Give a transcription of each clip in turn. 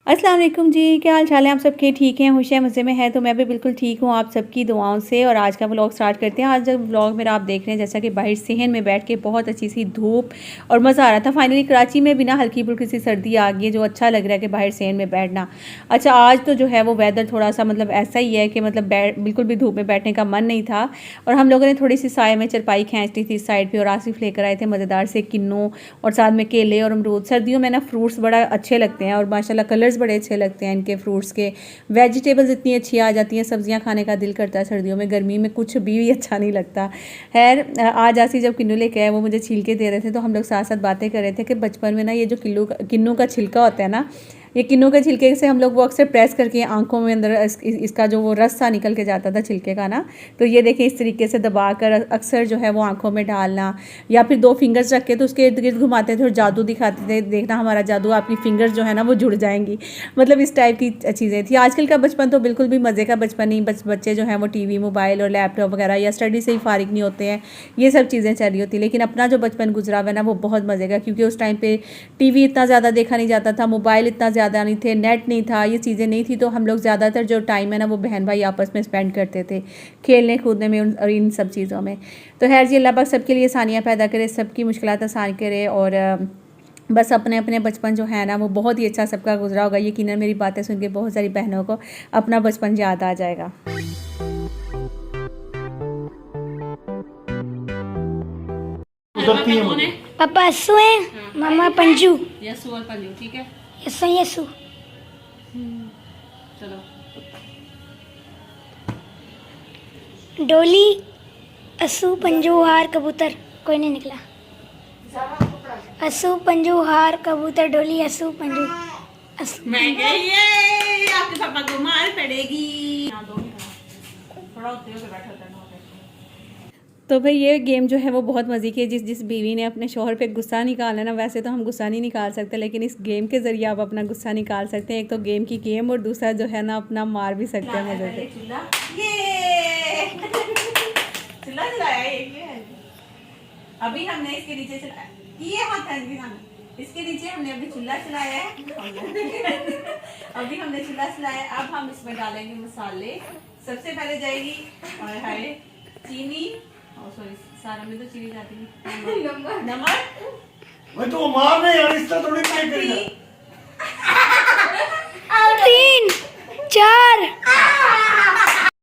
अस्सलाम वालेकुम जी, क्या हाल चाल है? आप सबके ठीक हैं, खुश हैं, मज़े में हैं? तो मैं भी बिल्कुल ठीक हूँ आप सबकी दुआओं से। और आज का व्लॉग स्टार्ट करते हैं। आज जब व्लॉग मेरा आप देख रहे हैं जैसा कि बाहर सेहन में बैठ के बहुत अच्छी सी धूप और मज़ा आ रहा था। फाइनली कराची में भी ना हल्की फुल्की सी सर्दी आ गई है, जो अच्छा लग रहा है कि बाहर सेहन में बैठना। अच्छा, आज तो जो है वो वेदर थोड़ा सा मतलब ऐसा ही है कि मतलब बिल्कुल भी धूप में बैठने का मन नहीं था। और हम लोगों ने थोड़ी सी साए में चरपाई खींच ली थी इस साइड पर, और आसिफ लेकर आए थे मज़ेदार से किन्नू और साथ में केले और अमरूद। सर्दियों में ना फ्रूट्स बड़ा अच्छे लगते हैं और माशाल्लाह कलर्स बड़े अच्छे लगते हैं इनके फ्रूट्स के। वेजिटेबल्स इतनी अच्छी आ जाती हैं, सब्जियां खाने का दिल करता है सर्दियों में। गर्मी में कुछ भी अच्छा नहीं लगता। खैर, आज आसी जब किन्नू लेके आए वो मुझे छील के दे रहे थे, तो हम लोग साथ साथ बातें कर रहे थे कि बचपन में ना ये जो किन्नू का छिलका होता है ना, ये किन्नू के छिलके से हम लोग वो अक्सर प्रेस करके आंखों में अंदर इसका जो वो रस सा निकल के जाता था छिलके का ना, तो ये देखें इस तरीके से दबा कर अक्सर जो है वो आंखों में डालना, या फिर 2 फिंगर्स रख के तो उसके इर्द गिर्द घुमाते थे और जादू दिखाते थे, देखना हमारा जादू, आपकी फिंगर्स जो है ना वो जुड़ जाएंगी। मतलब इस टाइप की चीज़ें थी। आजकल का बचपन तो बिल्कुल भी मज़े का बचपन नहीं। बच्चे जो हैं वो टीवी, मोबाइल और लैपटॉप वगैरह या स्टडी से ही फारिग नहीं होते हैं, ये सब चीज़ें चल रही होती। लेकिन अपना जो बचपन गुजरा हुआ है ना वो बहुत मज़े का, क्योंकि उस टाइम पे टीवी इतना ज़्यादा देखा नहीं जाता था, मोबाइल इतना ज़्यादा नहीं थे, नेट नहीं था, ये चीज़ें नहीं थी। तो हम लोग ज़्यादातर जो टाइम है ना वो बहन भाई आपस में स्पेंड करते थे, खेलने कूदने में और इन सब चीज़ों में। तो खैर जी, अल्लाह पाक सबके लिए आसानियाँ पैदा करे, सबकी मुश्किलात आसान करे। और बस अपने अपने बचपन जो है ना वो बहुत ही अच्छा सबका गुजरा होगा। यकीनन मेरी बातें सुन के बहुत सारी बहनों को अपना बचपन याद आ जाएगा। पापा अस्सू है, मामा पंजू। यसु और पंजू, ठीक है। यसु यसु। चलो। डोली अस्सू पंजू हार कबूतर, कोई नहीं निकला। अस्सू पंजू हार कबूतर डोली अस्सू पंजू अस्सू। मैं गई, ये आपके पापा को मार पड़ेगी। थोड़ा होते हो बैठा होता है। तो भाई ये गेम जो है वो बहुत मज़े की है। जिस बीवी ने अपने शोहर पे गुस्सा निकालना ना, वैसे तो हम गुस्सा नहीं निकाल सकते, लेकिन इस गेम के ज़रिए आप अपना गुस्सा निकाल सकते हैं। एक तो गेम की गेम और दूसरा जो है ना अपना मार भी सकते हैं मज़े से। चूल्हा चलाया ये अभी हमने इसके नीचे चलाया, ये हाथ है इसके नीचे हमने अभी चूल्हा चलाया है। अभी हमने चूल्हा चलाया। अब हम इसमें डालेंगे मसाले। सबसे पहले जाएगी और हाय चीनी, सॉरी सारा में तो चीनी जाती है, नमक। मैं तो मार नहीं यार, इसका थोड़ी ट्राई करेगा। 3 4।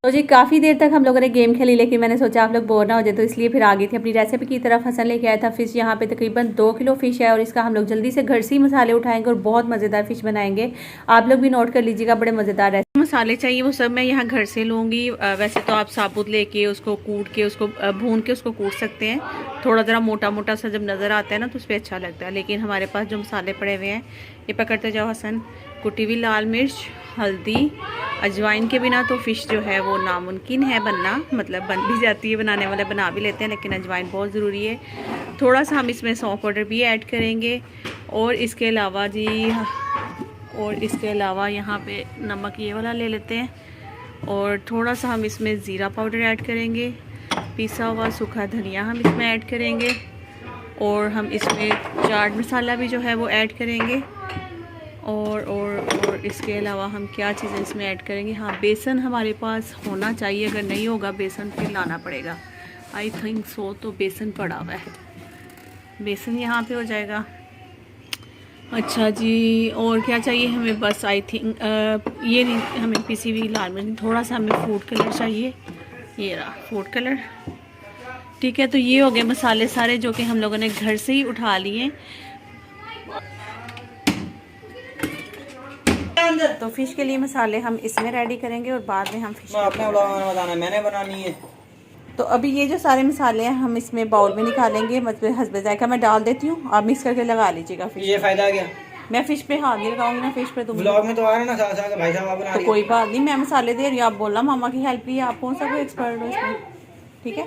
तो जी काफ़ी देर तक हम लोगों ने गेम खेली, लेकिन मैंने सोचा आप लोग बोर ना हो जाए, तो इसलिए फिर आ गई थी अपनी रेसिपी की तरफ। हसन लेके आया था फ़िश। यहाँ पे तकरीबन 2 किलो फ़िश है और इसका हम लोग जल्दी से घर से ही मसाले उठाएंगे और बहुत मज़ेदार फ़िश बनाएंगे। आप लोग भी नोट कर लीजिएगा, बड़े मज़ेदार है। मसाले चाहिए वो सब मैं यहाँ घर से लूँगी। वैसे तो आप साबुत लेके उसको कूट के उसको भून के उसको कूट सकते हैं। थोड़ा ज़रा मोटा मोटा सा जब नज़र आता है ना तो उस पर अच्छा लगता है। लेकिन हमारे पास जो मसाले पड़े हुए हैं, ये पकड़ते जाओ हसन। कुटी हुई लाल मिर्च, हल्दी, अजवाइन के बिना तो फ़िश जो है वो नामुमकिन है बनना। मतलब बन भी जाती है, बनाने वाले बना भी लेते हैं, लेकिन अजवाइन बहुत ज़रूरी है। थोड़ा सा हम इसमें सौंफ पाउडर भी ऐड करेंगे। और इसके अलावा जी, और इसके अलावा यहाँ पे नमक ये वाला ले लेते हैं। और थोड़ा सा हम इसमें ज़ीरा पाउडर ऐड करेंगे। पिसा हुआ सूखा धनिया हम इसमें ऐड करेंगे। और हम इसमें चाट मसाला भी जो है वो ऐड करेंगे। और इसके अलावा हम क्या चीज़ें इसमें ऐड करेंगे, हाँ बेसन हमारे पास होना चाहिए, अगर नहीं होगा बेसन फिर लाना पड़ेगा। आई थिंक सो, तो बेसन पड़ा हुआ है, बेसन यहाँ पे हो जाएगा। अच्छा जी, और क्या चाहिए हमें, बस आई थिंक ये नहीं, हमें पिसी हुई लाल मिर्च, थोड़ा सा हमें फूड कलर चाहिए, ये रहा फूड कलर। ठीक है, तो ये हो गए मसाले सारे जो कि हम लोगों ने घर से ही उठा लिए। तो फिश के लिए मसाले हम इसमें रेडी करेंगे और बाद में हम फिश अपने व्लॉग में बताना, मैंने बनानी है। तो अभी ये जो सारे मसाले हैं हम इसमें बाउल में निकालेंगे। मतलब हस्बे जायका मैं डाल देती हूँ, आप मिक्स करके लगा लीजिएगा फिश। ये फायदा क्या? मैं फिश पे हाथ नहीं लगाऊंगी ना, फिश पे तुम व्लॉग में तो आ रहा है ना साथ साथ भाई साहब आप बना तो कोई बात नहीं, मैं मसाले दे रही हूँ, आप बोलना मामा की हेल्प की, आप कौन सा कोई एक्सपर्ट हो इसमें, ठीक है।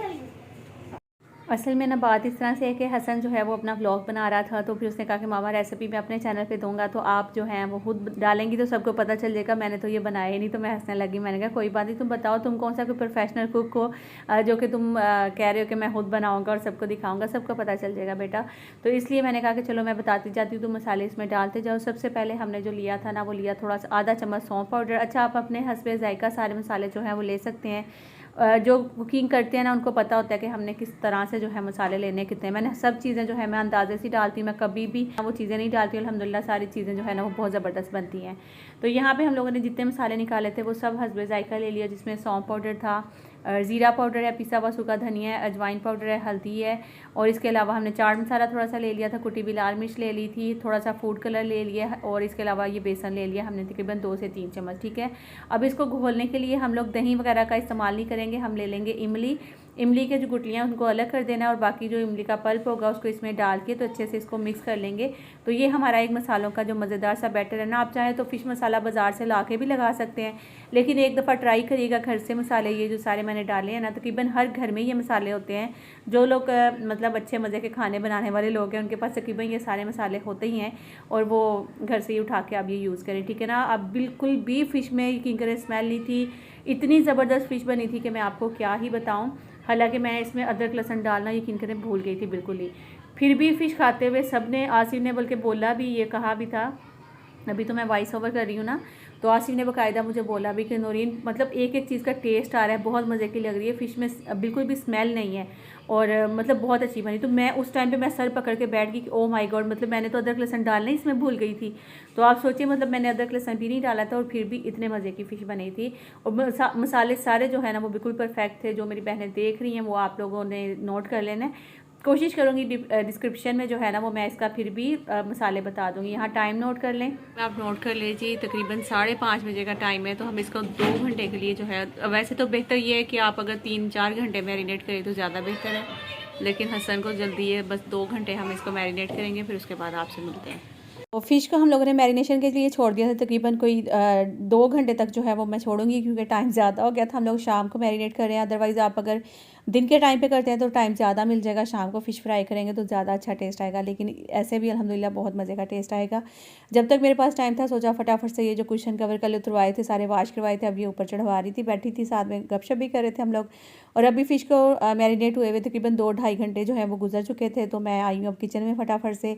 असल में ना बात इस तरह से है कि हसन जो है वो अपना व्लॉग बना रहा था, तो फिर उसने कहा कि मामा रेसिपी मैं अपने चैनल पे दूंगा तो आप जो हैं वो खुद डालेंगी तो सबको पता चल जाएगा, मैंने तो ये बनाया ही नहीं। तो मैं हंसने लगी, मैंने कहा कोई बात नहीं, तुम बताओ तुम कौन सा कोई प्रोफेशनल कुक हो जो कि तुम कह रहे हो कि मैं खुद बनाऊँगा और सबको दिखाऊँगा, सबको पता चल जाएगा बेटा। तो इसलिए मैंने कहा कि चलो मैं बताती जाती हूँ, तो मसाले इसमें डालते जाओ। सबसे पहले हमने जो लिया था ना वो लिया थोड़ा सा आधा चम्मच सौंफ पाउडर। अच्छा, आप अपने हस्बे जायका सारे मसाले जो हैं वो ले सकते हैं, जो कुकिंग करते हैं ना उनको पता होता है कि हमने किस तरह से जो है मसाले लेने कितने। मैंने सब चीज़ें जो है मैं अंदाजे से डालती हूँ, मैं कभी भी वो चीज़ें नहीं डालती हूँ। अल्हम्दुलिल्लाह सारी चीज़ें जो है ना वो बहुत ज़बरदस्त बनती हैं। तो यहाँ पे हम लोगों ने जितने मसाले निकाले थे वो सब हस्बे जायका ले लिया, जिसमें सौंफ पाउडर था, ज़ीरा पाउडर है, पिसा हुआ सूखा धनिया है, अजवाइन पाउडर है, हल्दी है, और इसके अलावा हमने चाट मसाला थोड़ा सा ले लिया था, कुटी हुई लाल मिर्च ले ली थी, थोड़ा सा फूड कलर ले लिया, और इसके अलावा ये बेसन ले लिया हमने तकरीबन 2 से 3 चम्मच। ठीक है, अब इसको घोलने के लिए हम लोग दही वगैरह का इस्तेमाल नहीं करेंगे, हम ले लेंगे इमली। इमली के जो गुठलियाँ उनको अलग कर देना है, और बाकी जो इमली का पल्प होगा उसको इसमें डाल के तो अच्छे से इसको मिक्स कर लेंगे। तो ये हमारा एक मसालों का जो मज़ेदार सा बैटर है ना। आप चाहें तो फ़िश मसाला बाज़ार से ला के भी लगा सकते हैं, लेकिन एक दफ़ा ट्राई करिएगा घर से मसाले ये जो सारे मैंने डाले हैं ना, तकरीबन हर घर में ये मसाले होते हैं। जो लोग मतलब अच्छे मज़े के खाने बनाने वाले लोग हैं उनके पास तकरीबन ये सारे मसाले होते ही हैं, और वो घर से ही उठा के आप ये यूज़ करें। ठीक है ना। अब बिल्कुल भी फ़िश में यकीन करें स्मेल नहीं थी, इतनी ज़बरदस्त फ़िश बनी थी कि मैं आपको क्या ही बताऊँ। हालांकि मैं इसमें अदरक लहसुन डालना यकीन करें भूल गई थी बिल्कुल ही। फिर भी फ़िश खाते हुए सब ने, आसिफ ने बल्कि बोला भी, ये कहा भी था, अभी तो मैं वॉइस ओवर कर रही हूँ ना, तो आसिफ ने बाकायदा मुझे बोला भी कि नूरीन मतलब एक एक चीज़ का टेस्ट आ रहा है, बहुत मज़े की लग रही है, फ़िश में बिल्कुल भी स्मेल नहीं है, और मतलब बहुत अच्छी बनी। तो मैं उस टाइम पे मैं सर पकड़ के बैठ गई कि ओ माय गॉड, मतलब मैंने तो अदरक लहसुन डालना ही इसमें भूल गई थी। तो आप सोचिए, मतलब मैंने अदरक लहसुन भी नहीं डाला था और फिर भी इतने मज़े की फ़िश बनी थी। और मसाले सारे जो है ना वो बिल्कुल परफेक्ट थे। जो मेरी बहनें देख रही हैं वो आप लोगों ने नोट कर लेना है। कोशिश करूँगी डिस्क्रिप्शन में जो है ना वो मैं इसका फिर भी मसाले बता दूँगी। यहाँ टाइम नोट कर लें, आप नोट कर लीजिए, तकरीबन 5:30 बजे का टाइम है। तो हम इसको 2 घंटे के लिए जो है, वैसे तो बेहतर ये है कि आप अगर 3-4 घंटे मैरिनेट करें तो ज़्यादा बेहतर है, लेकिन हसन को जल्दी है, बस 2 घंटे हम इसको मैरिनेट करेंगे, फिर उसके बाद आपसे मिलते हैं। तो फ़िश को हम लोगों ने मैरिनेशन के लिए छोड़ दिया था, तकरीबन कोई 2 घंटे तक जो है वो मैं छोड़ूंगी, क्योंकि टाइम ज़्यादा हो गया था। हम लोग शाम को मैरिनेट कर रहे हैं, अदरवाइज़ आप अगर दिन के टाइम पे करते हैं तो टाइम ज़्यादा मिल जाएगा, शाम को फ़िश फ्राई करेंगे तो ज़्यादा अच्छा टेस्ट आएगा, लेकिन ऐसे भी अल्हम्दुलिल्लाह बहुत मज़े का टेस्ट आएगा। जब तक मेरे पास टाइम था सोचा फटाफट से ये जो कुशन कवर कल उतरवाए थे सारे वॉश करवाए थे, अब ये ऊपर चढ़वा रही थी, बैठी थी, साथ में गपशप भी कर रहे थे हम लोग। और अभी फ़िश को मैरिनेट हुए हुए तकरीबन 2-2.5 घंटे जो है वो गुजर चुके थे। तो मैं आई हूँ अब किचन में फटाफट से।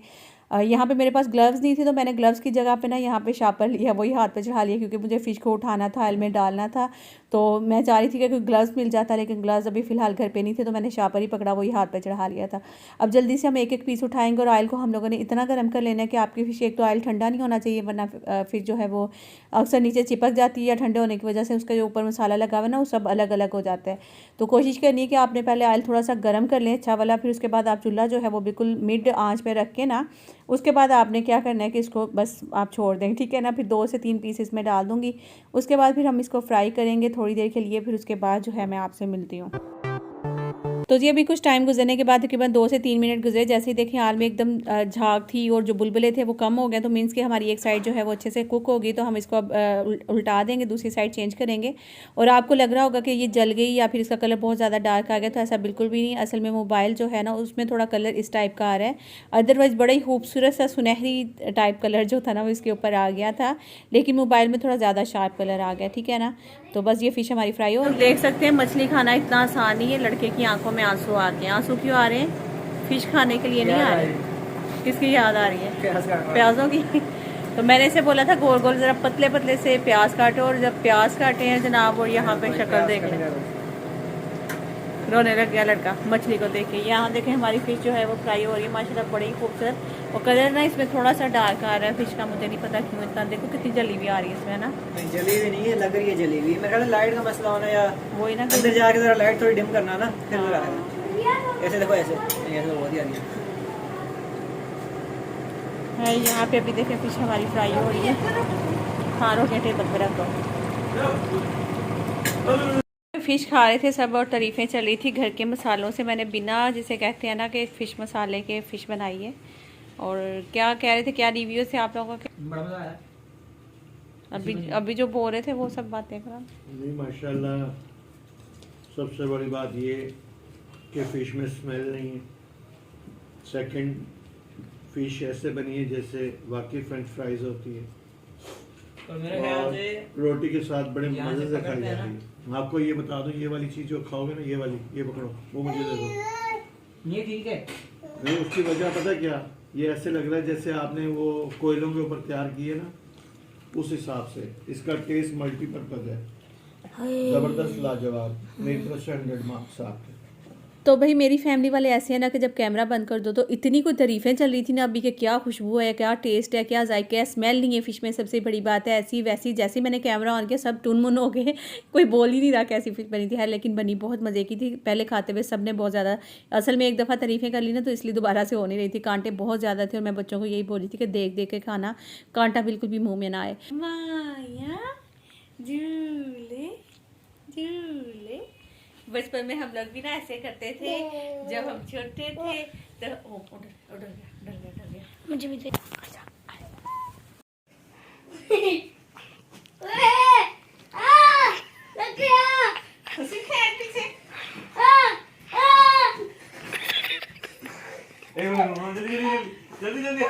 यहाँ पे मेरे पास ग्लव्स नहीं थी, तो मैंने ग्लव्स की जगह पे ना यहाँ पे शापर लिया, वही हाथ पे चढ़ा लिया, क्योंकि मुझे फ़िश को उठाना था, ऑयल में डालना था। तो मैं चाह रही थी कि कोई ग्लव्स मिल जाता, लेकिन ग्लव्स अभी फ़िलहाल घर पे नहीं थे, तो मैंने शापर ही पकड़ा, वही हाथ पे चढ़ा लिया था। अब जल्दी से हम एक एक पीस उठाएंगे, और ऑयल को हम लोगों ने इतना गर्म कर लेना है कि आपकी फ़िश, एक तो ऑयल ठंडा नहीं होना चाहिए, वरना फिर जो है वो अक्सर नीचे चिपक जाती है, या ठंडे होने की वजह से उसका जो ऊपर मसाला लगा हुआ है ना वो सब अलग अलग हो जाता है। तो कोशिश करनी है कि आपने पहले ऑयल थोड़ा सा गर्म कर लें अच्छा वाला, फिर उसके बाद आप चूल्हा जो है वो बिल्कुल मिड आंच पे रख के ना, उसके बाद आपने क्या करना है कि इसको बस आप छोड़ दें। ठीक है ना। फिर 2 से 3 पीस इसमें डाल दूँगी, उसके बाद फिर हम इसको फ्राई करेंगे थोड़ी देर के लिए, फिर उसके बाद जो है मैं आपसे मिलती हूँ। तो जी अभी कुछ टाइम गुजरने के बाद तकरीबन 2 से 3 मिनट गुजरे, जैसे ही देखिए आल में एकदम झाग थी और जो बुलबुले थे वो कम हो गए, तो मीन्स कि हमारी एक साइड जो है वो अच्छे से कुक होगी। तो हम इसको अब उल्टा देंगे, दूसरी साइड चेंज करेंगे। और आपको लग रहा होगा कि ये जल गई या फिर इसका कलर बहुत ज़्यादा डार्क आ गया, तो ऐसा बिल्कुल भी नहीं। असल में मोबाइल जो है ना उसमें थोड़ा कलर इस टाइप का आ रहा है, अदरवाइज़ बड़ा ही खूबसूरत सा सुनहरी टाइप कलर जो था ना वो इसके ऊपर आ गया था, लेकिन मोबाइल में थोड़ा ज़्यादा शार्प कलर आ गया। ठीक है ना। तो बस ये फ़िश हमारी फ्राई हो। देख सकते हैं मछली खाना इतना आसान नहीं है, लड़के की आंखों में आंसू आ गए। आंसू क्यों आ रहे हैं? फ़िश खाने के लिए नहीं आ रहे। किसकी याद आ रही है? प्याज़ों की। तो मैंने इसे बोला था गोल गोल ज़रा पतले पतले से प्याज काटो, और जब प्याज काटे हैं जनाब, और यहाँ पे शक्ल देख लें, रोने लग गया लड़का मछली को देख के। यहाँ देखें हमारी फ़िश जो है वो फ्राई हो रही है माशाल्लाह, बड़ी खूबसूरत। और कलर ना इसमें थोड़ा सा डार्क आ रहा है फ़िश का, मुझे नहीं पता क्यों इतना। देखो कितनी जली हुई आ रही है इसमें ना। जली हुई नहीं है, लग रही है जली हुई। मेरे ख्याल से लाइट का मसला होना, या वही ना, अंदर जाके जरा लाइट थोड़ी डिम करना ना, फिर नजर आएगा। ऐसे देखो, ऐसे तो बहुत ही आ रही है। यहाँ पे अभी देखें फ़िश हमारी फ्राई हो रही है। खानों के टेबल पर रखो। फ़िश खा रहे थे सब और तारीफ़ें चल रही थी घर के मसालों से। मैंने बिना, जिसे कहते हैं ना कि फ़िश मसाले के फ़िश बनाई है। और क्या कह रहे थे, क्या रिव्यू थे आप लोगों के? बड़ा मजा आया। अभी जो बोल रहे थे वो सब बातें करा। नहीं माशाल्लाह, सबसे बड़ी बात ये कि फ़िश में स्मेल नहीं है। सेकंड, फ़िश ऐसे बनी है जैसे वाकई फ्रेंच फ्राइज होती है और मेरे ख्याल और से रोटी के साथ बड़े यहाँ मज़े से से खाई पकड़ते हैं जाती है। मैं आपको ये बता दूं, ये वाली चीज़ जो खाओगे ना, ये वाली, ये पकड़ो, वो मुझे दे दो। ये ठीक है। नहीं, उसकी वजह पता है क्या, ये ऐसे लग रहा है जैसे आपने वो कोयलों के ऊपर तैयार किए ना, उस हिसाब से इसका टेस्ट मल्टीपर्पज़ है, ज़बरदस्त, लाजवाब। मेरी तरफ से 100 मार्क्स आपके। तो भाई मेरी फैमिली वाले ऐसे हैं ना कि जब कैमरा बंद कर दो तो इतनी कोई तारीफ़ें चल रही थी ना अभी कि क्या खुशबू है, क्या टेस्ट है, क्या जायका है, स्मेल नहीं है फ़िश में, सबसे बड़ी बात है। ऐसी वैसी जैसे मैंने कैमरा ऑन किया सब टुन मुन हो गए, कोई बोल ही नहीं रहा कैसी फ़िश बनी थी है, लेकिन बनी बहुत मज़े की थी। पहले खाते हुए सब ने बहुत ज़्यादा, असल में एक दफ़ा तारीफ़ें कर ली ना तो इसलिए दोबारा से हो नहीं रही थी। कांटे बहुत ज़्यादा थे और मैं बच्चों को यही बोल रही थी कि देख देख के खाना, कांटा बिल्कुल भी मुँह में ना आए। माया झूले झूले, बचपन में हम लोग भी ना ऐसे करते थे जब हम छोटे थे। तो डर गया। मुझे भी दे। जल्दी जल्दी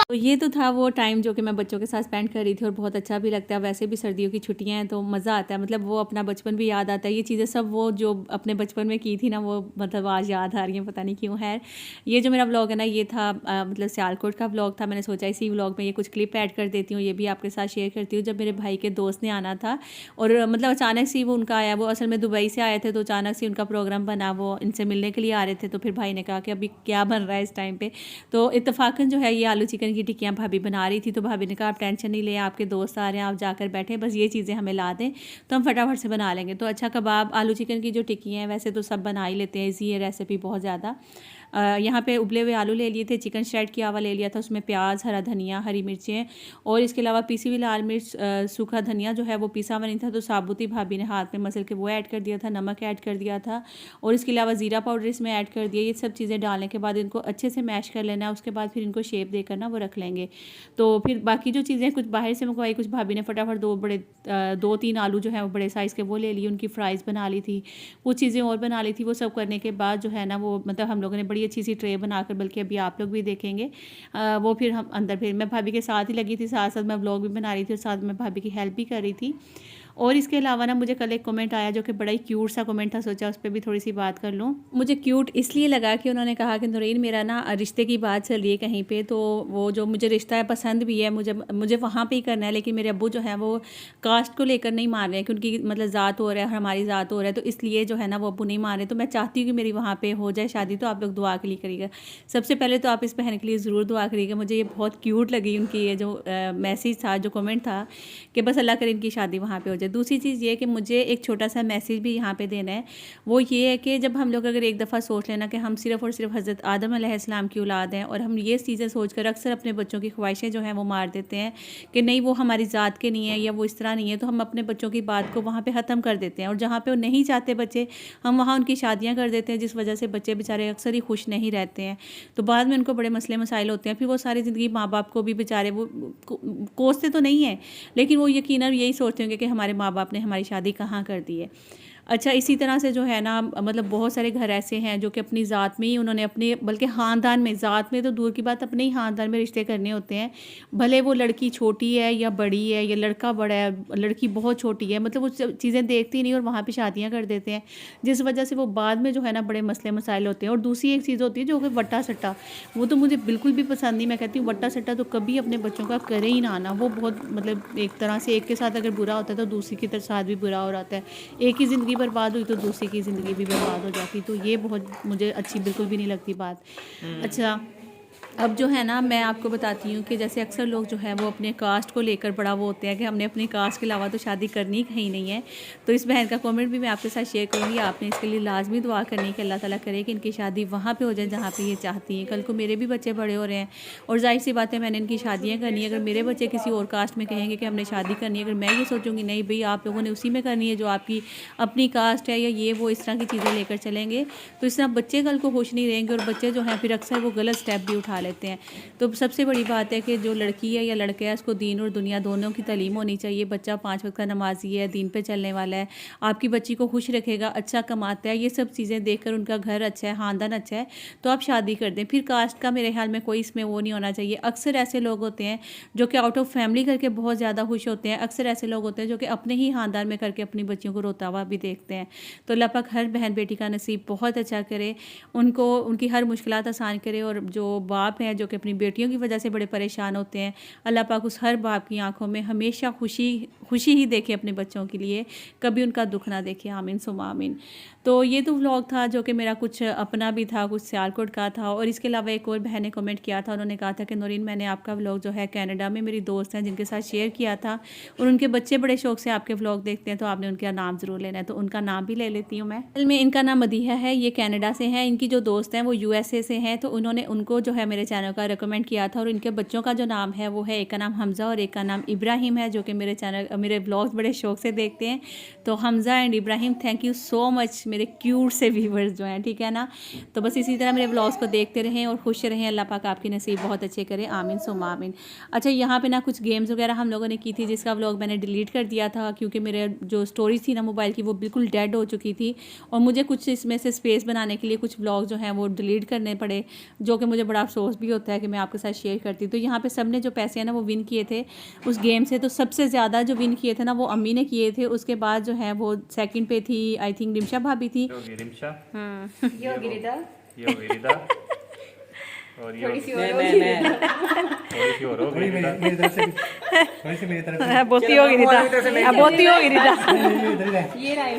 तो ये तो था वो टाइम जो कि मैं बच्चों के साथ स्पेंड कर रही थी और बहुत अच्छा भी लगता है। वैसे भी सर्दियों की छुट्टियां हैं तो मज़ा आता है, मतलब वो अपना बचपन भी याद आता है। ये चीज़ें सब वो जो अपने बचपन में की थी ना वो मतलब आज याद आ रही हैं, पता नहीं क्यों। है ये जो मेरा व्लॉग है ना, ये था मतलब सियालकोट का व्लॉग था। मैंने सोचा इसी व्लॉग में ये कुछ क्लिप ऐड कर देती हूँ, ये भी आपके साथ शेयर करती हूँ। जब मेरे भाई के दोस्त ने आना था और मतलब अचानक से वो उनका आया, वो असल में दुबई से आए थे तो अचानक से उनका प्रोग्राम बना, वो इनसे मिलने के लिए आ रहे थे। तो फिर भाई ने कहा कि अभी क्या बन रहा है इस टाइम पर, तो इत्तेफाकन जो है ये आलू चिकन की टिक्कियाँ भाभी बना रही थी। तो भाभी ने कहा आप टेंशन नहीं लें, आपके दोस्त आ रहे हैं, आप जाकर बैठे, बस ये चीज़ें हमें ला दें तो हम फटाफट से बना लेंगे। तो अच्छा, कबाब, आलू चिकन की जो टिक्कियाँ हैं वैसे तो सब बना ही लेते हैं, इजी है रेसिपी बहुत ज़्यादा। यहाँ पे उबले हुए आलू ले लिए थे, चिकन श्रेड किया हुआ ले लिया था, उसमें प्याज, हरा धनिया, हरी मिर्चें और इसके अलावा पीसी हुई लाल मिर्च, सूखा धनिया जो है वो पिसा हुआ नहीं था तो साबुती भाभी ने हाथ में मसल के वो ऐड कर दिया था, नमक ऐड कर दिया था और इसके अलावा ज़ीरा पाउडर इसमें ऐड कर दिया। ये सब चीज़ें डालने के बाद इनको अच्छे से मैश कर लेना है, उसके बाद फिर इनको शेप देकर ना वो रख लेंगे। तो फिर बाकी जो चीज़ें कुछ बाहर से मंगवाई, कुछ भाभी ने फटाफट 2-3 आलू जो है वो बड़े साइज़ के वो ले लिए, उनकी फ्राइज़ बना ली थी, कुछ चीज़ें और बना ली थी। वो सब करने के बाद जो है ना वो मतलब हम लोगों ने बड़ी अच्छी सी ट्रे बनाकर, बल्कि अभी आप लोग भी देखेंगे वो फिर हम अंदर, फिर मैं भाभी के साथ ही लगी थी, साथ साथ मैं व्लॉग भी बना रही थी और साथ में भाभी की हेल्प भी कर रही थी। और इसके अलावा ना मुझे कल एक कमेंट आया जो कि बड़ा ही क्यूट सा कमेंट था, सोचा उस पर भी थोड़ी सी बात कर लूँ। मुझे क्यूट इसलिए लगा कि उन्होंने कहा कि नूरीन मेरा ना रिश्ते की बात चल रही है कहीं पे, तो वो जो मुझे रिश्ता है पसंद भी है, मुझे वहाँ पे ही करना है, लेकिन मेरे अब्बू जो है वो कास्ट को लेकर नहीं मान रहे हैं कि उनकी मतलब ज़ात हो रहा है, हमारी ज़ात हो रहा है, तो इसलिए जो है ना वो अब्बू नहीं मान रहे। तो मैं चाहती हूँ कि मेरी वहाँ पर हो जाए शादी, तो आप लोग दुआ के लिए करिएगा। सबसे पहले तो आप इस बहन के लिए ज़रूर दुआ करिएगा। मुझे ये बहुत क्यूट लगी उनकी ये जो मैसेज था, जो कमेंट था कि बस अल्लाह करे इनकी शादी वहाँ पे हो जाए। दूसरी चीज़ ये कि मुझे एक छोटा सा मैसेज भी यहाँ पे देना है, वो ये है कि जब हम लोग अगर एक दफ़ा सोच लेना कि हम सिर्फ़ और सिर्फ हज़रत आदम अलैहिस्सलाम की औलाद हैं और हम ये चीज़ें सोचकर अक्सर अपने बच्चों की ख्वाहिशें जो हैं वो मार देते हैं कि नहीं वो हमारी ज़ात के नहीं है या वो इस तरह नहीं है, तो हम अपने बच्चों की बात को वहाँ पर ख़त्म कर देते हैं और जहाँ पर वो नहीं चाहते बच्चे, हम वहाँ उनकी शादियाँ कर देते हैं, जिस वजह से बच्चे बेचारे अक्सर ही खुश नहीं रहते हैं। तो बाद में उनको बड़े मसले मसाइल होते हैं, फिर वो सारी ज़िंदगी माँ बाप को भी बेचारे वो कोसते तो नहीं हैं, लेकिन वो यकीनन यही सोचते होंगे कि हमारे माँ बाप ने हमारी शादी कहाँ कर दी है। अच्छा, इसी तरह से जो है ना मतलब बहुत सारे घर ऐसे हैं जो कि अपनी ज़ात में ही उन्होंने अपने, बल्कि ख़ानदान में, ज़ात में तो दूर की बात, अपने ही ख़ानदान में रिश्ते करने होते हैं, भले वो लड़की छोटी है या बड़ी है या लड़का बड़ा है, लड़की बहुत छोटी है, मतलब वो चीज़ें देखती नहीं और वहाँ पे शादियाँ कर देते हैं, जिस वजह से वो बाद में जो है ना बड़े मसले मसाइल होते हैं। और दूसरी एक चीज़ होती है जो कि वट्टा सट्टा, वो तो मुझे बिल्कुल भी पसंद नहीं। मैं कहती हूँ वट्टा सट्टा तो कभी अपने बच्चों का करे ही ना, वो बहुत मतलब एक तरह से एक के साथ अगर बुरा होता है तो दूसरी के साथ भी बुरा हो जाता है, एक ही ज़िंदगी बर्बाद हुई तो दूसरी की ज़िंदगी भी बर्बाद हो जाती, तो ये बहुत मुझे अच्छी बिल्कुल भी नहीं लगती बात। अच्छा, अब जो है ना मैं आपको बताती हूँ कि जैसे अक्सर लोग जो है वो अपने कास्ट को लेकर बड़ा वो होते हैं कि हमने अपनी कास्ट के अलावा तो शादी करनी कहीं नहीं है। तो इस बहन का कमेंट भी मैं आपके साथ शेयर करूँगी, आपने इसके लिए लाजमी दुआ करनी कि अल्लाह ताला करे कि इनकी शादी वहाँ पे हो जाए जहाँ पे ये चाहती हैं। कल को मेरे भी बच्चे बड़े हो रहे हैं और जाहिर सी बात है मैंने इनकी शादियाँ करनी है। अगर मेरे बच्चे किसी और कास्ट में कहेंगे कि हमने शादी करनी है, अगर मैं ये सोचूंगी नहीं भाई आप लोगों ने उसी में करनी है जो आपकी अपनी कास्ट है या ये वो इस तरह की चीज़ें लेकर चलेंगे, तो इस तरह बच्चे कल को खुश नहीं रहेंगे और बच्चे जो हैं फिर अक्सर वो गलत स्टेप भी उठा लेते हैं। तो सबसे बड़ी बात है कि जो लड़की है या लड़का है उसको दीन और दुनिया दोनों की तालीम होनी चाहिए। बच्चा 5 वक्त का नमाजी है, दीन पे चलने वाला है, आपकी बच्ची को खुश रखेगा, अच्छा कमाता है, ये सब चीज़ें देखकर उनका घर अच्छा है, ख़ानदान अच्छा है, तो आप शादी कर दें। फिर कास्ट का मेरे ख्याल में कोई इसमें वो नहीं होना चाहिए। अक्सर ऐसे लोग होते हैं जो कि आउट ऑफ फैमिली करके बहुत ज़्यादा खुश होते हैं, अक्सर ऐसे लोग होते हैं जो कि अपने ही ख़ानदान में करके अपनी बच्चियों को रोता हुआ भी देखते हैं। तो अल्लाह पाक हर बहन बेटी का नसीब बहुत अच्छा करे, उनको उनकी हर मुश्किलात आसान करे। और जो बाप हैं जो कि अपनी बेटियों की वजह से बड़े परेशान होते हैं, अल्लाह पाक उस हर बाप की आंखों में हमेशा खुशी ही देखे अपने बच्चों के लिए, कभी उनका दुख ना देखे। आमीन सुम्मा आमीन। तो ये तो व्लॉग था जो कि मेरा कुछ अपना भी था, कुछ सियालकोट का था। और इसके अलावा एक और बहन ने कमेंट किया था, उन्होंने कहा था कि नूरीन मैंने आपका व्लॉग जो है कनाडा में मेरी दोस्त हैं जिनके साथ शेयर किया था, और उनके बच्चे बड़े शौक से आपके व्लॉग देखते हैं, तो आपने उनका नाम ज़रूर लेना है। तो उनका नाम भी ले लेती हूँ मैं। असल में इनका नाम मदीहा है, ये कनाडा से हैं। इनकी जो दोस्त हैं वो USA से हैं, तो उन्होंने उनको जो है मेरे चैनल का रिकमेंड किया था। और इनके बच्चों का जो नाम है वो है, एक का नाम हमज़ा और एक का नाम इब्राहिम है, जो कि मेरे व्लॉग्स बड़े शौक से देखते हैं। तो Hamza and Ibrahim, thank you so much मेरे क्यूट से व्यूवर्स जो हैं, ठीक है ना। तो बस इसी तरह मेरे व्लॉग्स को देखते रहें और खुश रहें। अल्लाह पाक आपकी नसीब बहुत अच्छे करे। आमीन सुम्मा आमीन। अच्छा, यहाँ पे ना कुछ गेम्स वगैरह हम लोगों ने की थी, जिसका व्लॉग मैंने डिलीट कर दिया था क्योंकि मेरे जो स्टोरेज थी ना मोबाइल की वो बिल्कुल डेड हो चुकी थी, और मुझे कुछ इसमें से स्पेस बनाने के लिए कुछ व्लॉग जो हैं वो डिलीट करने पड़े, जो कि मुझे बड़ा अफसोस भी होता है कि मैं आपके साथ शेयर करती। तो यहाँ पे सब ने जो पैसे हैं ना वो विन किए थे उस गेम से। तो सबसे ज़्यादा जो विन किए थे ना वो अम्मी ने किए थे। उसके बाद जो है वो सेकंड पे थी आई थिंक रिमशा भाभी थी। ये होगी रिदा। और ये थोड़ी सी और मैं होगी। थोड़ी सी और हो गई रिदा। मेरी तरफ से थोड़ी सी मेरी तरफ से बहुत ही होगी रिदा, बहुत ही होगी रिदा। ये रही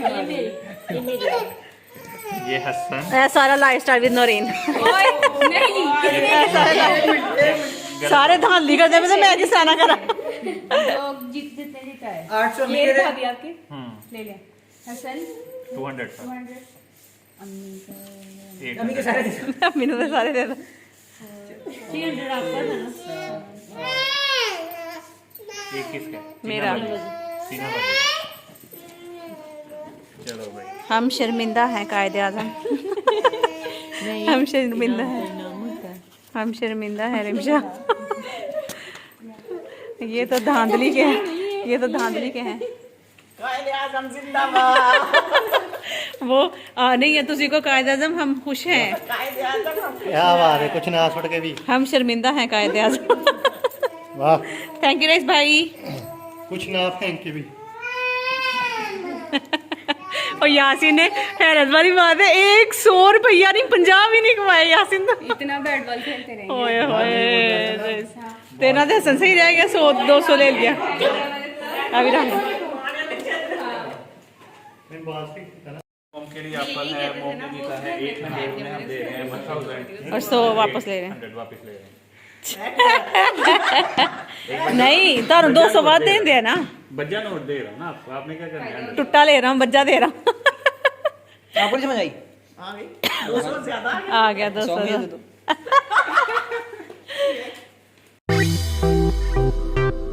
ये हसन, सारा लाइफ स्टाइल विद नूरीन। नहीं सारे धांधली कर दे, मैं किस तरह करा। जो जितने जीता है 800 ये मीटर भाभी आपके ले ले। हसन 200 का 200 एक अम्मी के सारे दे दो। मैंने तो सारे दे दो। 300 आपका था ना। एक किसका? मेरा। सीना बजेगा। चलो भाई, हम शर्मिंदा हैं कायदे आज़म। हम शर्मिंदा हैं, हम शर्मिंदा हैं रिमशा। ये तो धांधली के हैं, ये तो धांधली के हैं। कायदे आज़म जिंदाबाद। वो नहीं है तुझी को कायदे आज़म, हम खुश हैं। कायदे आज़म क्या बात है, कुछ ना छोड़ के भी हम शर्मिंदा हैं कायदे आज़म। वाह, थैंक यू रईस भाई। कुछ ना फेंक के भी। और यासिन ने हैरत वाली बात है 100 रुपया नहीं 50 भी नहीं कमाए यासिन तो। इतना बैट बॉल खेलते रहे। ओए होए, तेरा तो हसन सही रह गया, 100-200 ले लिया। अभी रख मोम के लिए एप्पल है, मोम ने जीता है 800, उन्हें हम दे रहे हैं 1000 और 100 वापस ले रहे हैं। 100 वापस ले रहे हैं। नहीं तो 200 बाद दे दे ना, बज्जा नोट दे रहा हूँ ना आपको, आपने क्या करना है? टुट्टा ले रहा हूँ, बज्जा दे रहा हूँ। आपको नहीं समझ आई? आ गई 200 ज्यादा आ गया 200।